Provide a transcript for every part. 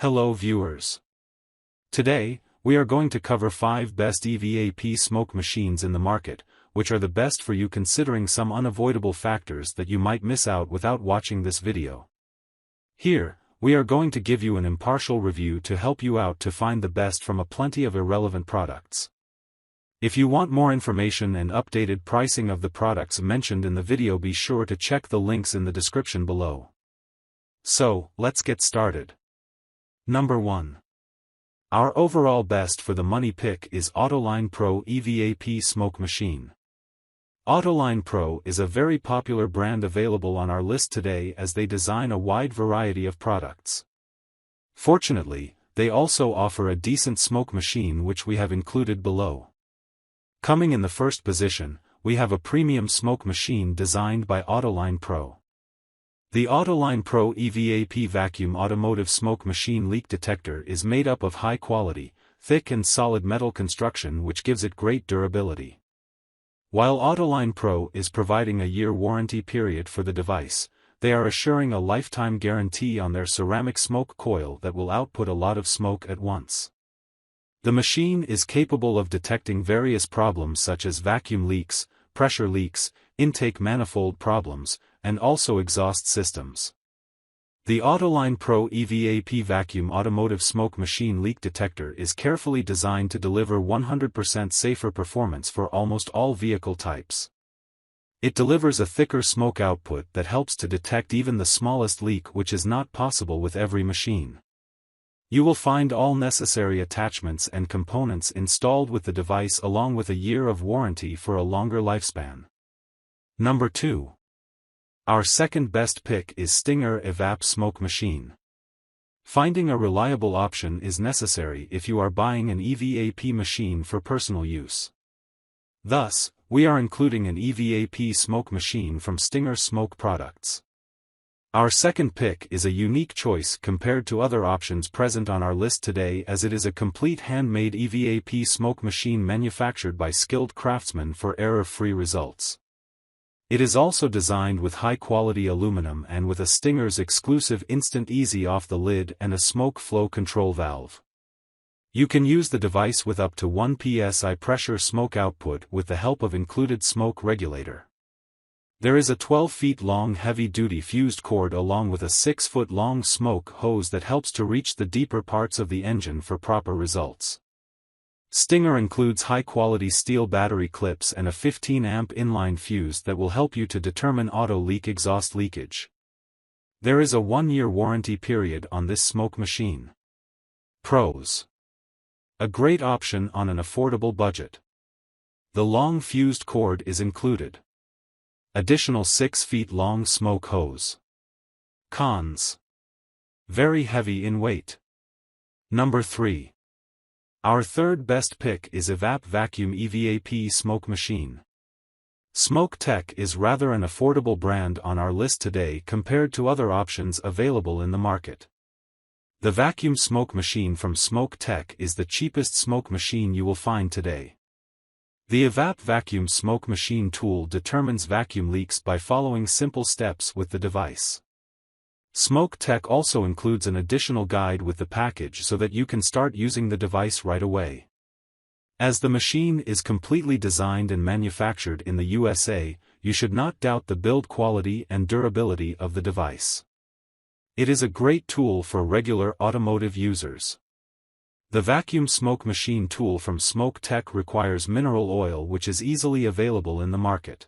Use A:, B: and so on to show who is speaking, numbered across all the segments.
A: Hello viewers. Today, we are going to cover 5 best EVAP smoke machines in the market, which are the best for you considering some unavoidable factors that you might miss out without watching this video. Here, we are going to give you an impartial review to help you out to find the best from a plenty of irrelevant products. If you want more information and updated pricing of the products mentioned in the video, be sure to check the links in the description below. So, let's get started. Number 1. Our overall best for the money pick is AutoLine Pro EVAP Smoke Machine. AutoLine Pro is a very popular brand available on our list today as they design a wide variety of products. Fortunately, they also offer a decent smoke machine which we have included below. Coming in the first position, we have a premium smoke machine designed by AutoLine Pro. The AutoLine Pro EVAP Vacuum Automotive Smoke Machine Leak Detector is made up of high-quality, thick and solid metal construction which gives it great durability. While AutoLine Pro is providing a year warranty period for the device, they are assuring a lifetime guarantee on their ceramic smoke coil that will output a lot of smoke at once. The machine is capable of detecting various problems such as vacuum leaks, pressure leaks, intake manifold problems, and also exhaust systems. The AutoLine Pro EVAP Vacuum Automotive Smoke Machine Leak Detector is carefully designed to deliver 100% safer performance for almost all vehicle types. It delivers a thicker smoke output that helps to detect even the smallest leak, which is not possible with every machine. You will find all necessary attachments and components installed with the device along with a year of warranty for a longer lifespan. Number 2. Our second best pick is STINGER EVAP Smoke Machine. Finding a reliable option is necessary if you are buying an EVAP machine for personal use. Thus, we are including an EVAP smoke machine from STINGER Smoke Products. Our second pick is a unique choice compared to other options present on our list today, as it is a complete handmade EVAP smoke machine manufactured by skilled craftsmen for error-free results. It is also designed with high-quality aluminum and with a Stinger's exclusive instant easy off the lid and a smoke flow control valve. You can use the device with up to 1 psi pressure smoke output with the help of included smoke regulator. There is a 12 feet long heavy-duty fused cord along with a 6 foot long smoke hose that helps to reach the deeper parts of the engine for proper results. Stinger includes high-quality steel battery clips and a 15-amp inline fuse that will help you to determine auto leak exhaust leakage. There is a 1-year warranty period on this smoke machine. Pros: a great option on an affordable budget. The long fused cord is included. Additional 6 feet long smoke hose. Cons: very heavy in weight. Number 3. Our third best pick is EVAP Vacuum EVAP Smoke Machine. Smoke Tek is rather an affordable brand on our list today compared to other options available in the market. The vacuum smoke machine from Smoke Tek is the cheapest smoke machine you will find today. The EVAP Vacuum Smoke Machine tool determines vacuum leaks by following simple steps with the device. Smoke Tek also includes an additional guide with the package so that you can start using the device right away. As the machine is completely designed and manufactured in the USA, you should not doubt the build quality and durability of the device. It is a great tool for regular automotive users. The vacuum smoke machine tool from Smoke Tek requires mineral oil, which is easily available in the market.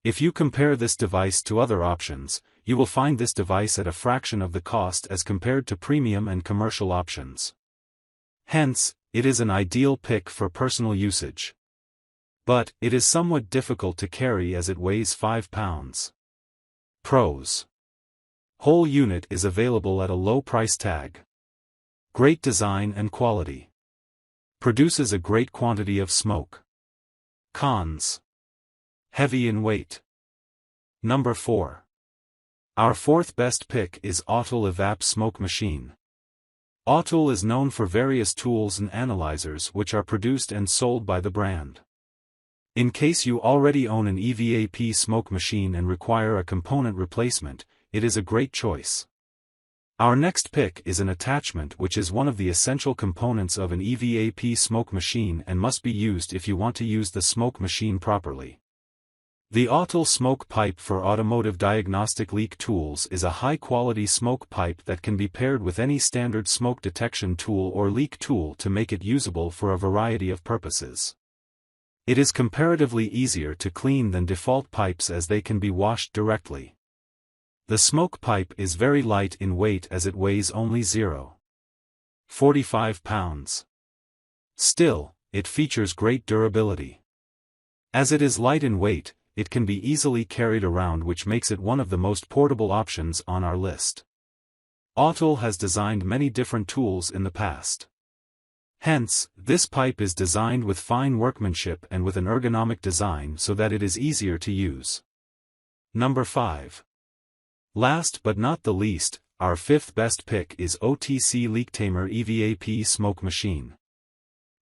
A: If you compare this device to other options, you will find this device at a fraction of the cost as compared to premium and commercial options. Hence, it is an ideal pick for personal usage. But, it is somewhat difficult to carry as it weighs 5 pounds. Pros: whole unit is available at a low price tag. Great design and quality. Produces a great quantity of smoke. Cons: heavy in weight. Number 4. Our fourth best pick is Autool EVAP Smoke Machine. Autool is known for various tools and analyzers which are produced and sold by the brand. In case you already own an EVAP smoke machine and require a component replacement, it is a great choice. Our next pick is an attachment which is one of the essential components of an EVAP smoke machine and must be used if you want to use the smoke machine properly. The Autool smoke pipe for automotive diagnostic leak tools is a high-quality smoke pipe that can be paired with any standard smoke detection tool or leak tool to make it usable for a variety of purposes. It is comparatively easier to clean than default pipes as they can be washed directly. The smoke pipe is very light in weight as it weighs only 0.45 pounds. Still, it features great durability. As it is light in weight, it can be easily carried around, which makes it one of the most portable options on our list. Autool has designed many different tools in the past. Hence, this pipe is designed with fine workmanship and with an ergonomic design so that it is easier to use. Number 5. Last but not the least, our fifth best pick is OTC Leak Tamer EVAP Smoke Machine.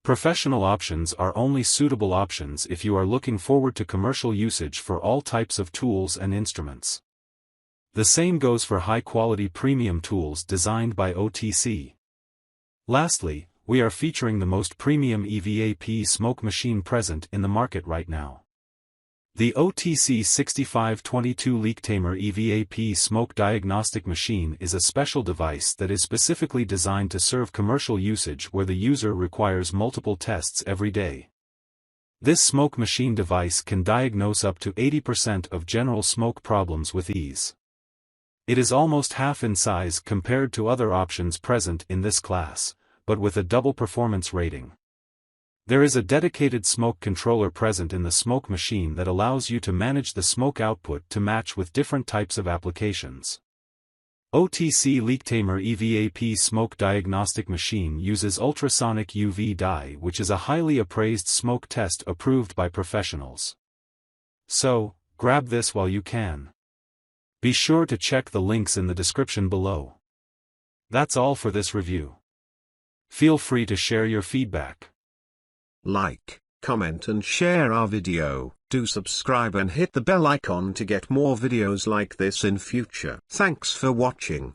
A: Professional options are only suitable options if you are looking forward to commercial usage for all types of tools and instruments. The same goes for high-quality premium tools designed by OTC. Lastly, we are featuring the most premium EVAP smoke machine present in the market right now. The OTC 6522 Leak Tamer EVAP Smoke Diagnostic Machine is a special device that is specifically designed to serve commercial usage where the user requires multiple tests every day. This smoke machine device can diagnose up to 80% of general smoke problems with ease. It is almost half in size compared to other options present in this class, but with a double performance rating. There is a dedicated smoke controller present in the smoke machine that allows you to manage the smoke output to match with different types of applications. OTC Leak Tamer EVAP Smoke Diagnostic Machine uses ultrasonic UV dye, which is a highly appraised smoke test approved by professionals. So, grab this while you can. Be sure to check the links in the description below. That's all for this review. Feel free to share your feedback.
B: Like, comment and share our video. Do subscribe and hit the bell icon to get more videos like this in future. Thanks for watching.